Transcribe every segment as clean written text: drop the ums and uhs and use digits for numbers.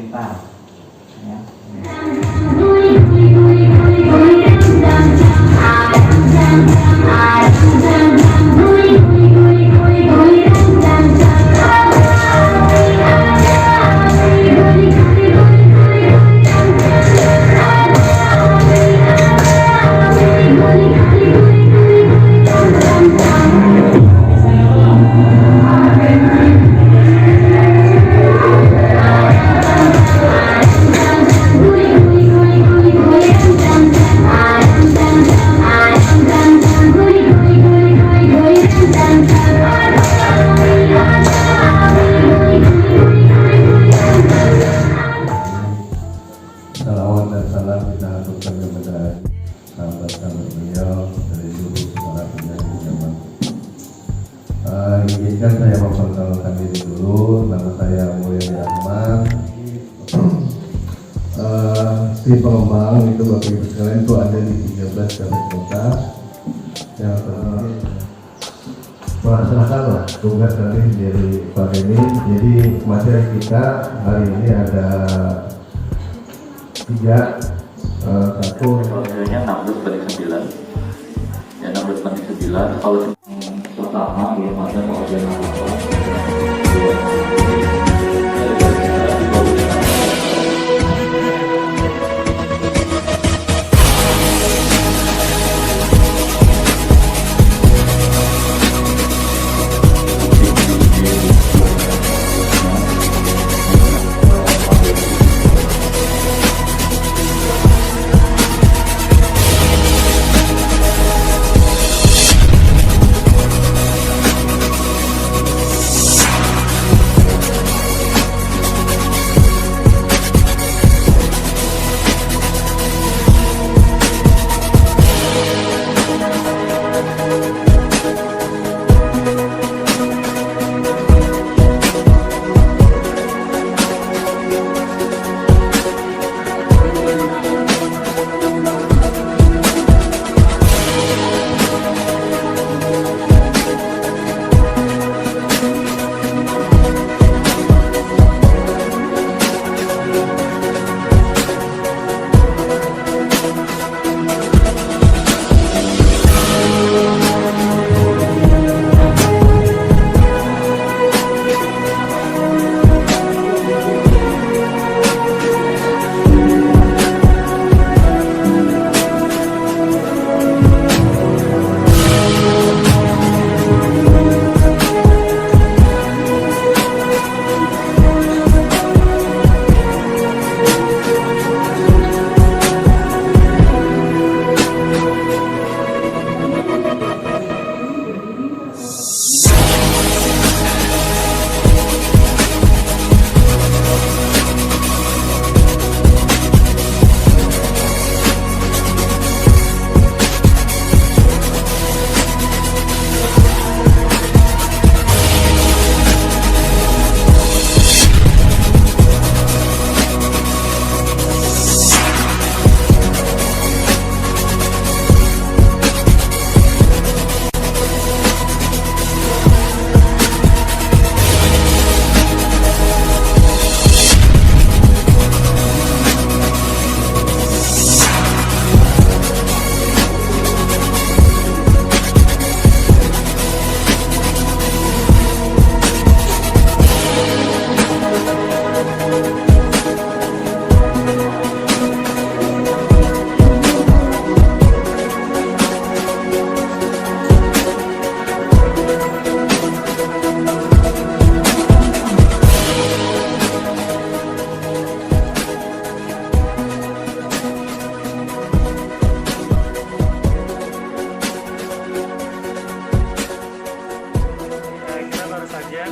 pintar ya. Salawat dan salam kita haturkan kepada sahabat-sahabat beliau dari dulu para penyanyi zaman. Izinkan saya memperkenalkan diri dulu. Nama saya Mulyadi Ahmad. Tim pengembang itu Bapak Ibu sekalian itu ada di 13 kabupaten kota. Yang melaksanakan tugas tadi dari Pak Eni. Jadi materi kita hari ini ada 3, 1 hasilnya 16 banding 9 ya, 16 banding 9. Kalau pertama belum ada pengajuan apa-apa.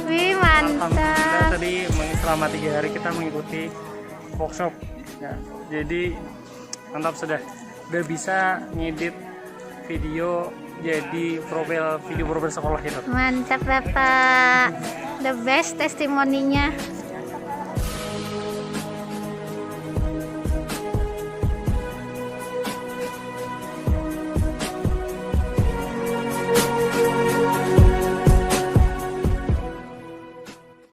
Wih, mantap. Alhamdulillah tadi selama 3 hari kita mengikuti workshop ya, jadi mantap, sudah bisa ngedit video jadi video profil sekolah gitu. Mantap Bapak, the best testimoninya.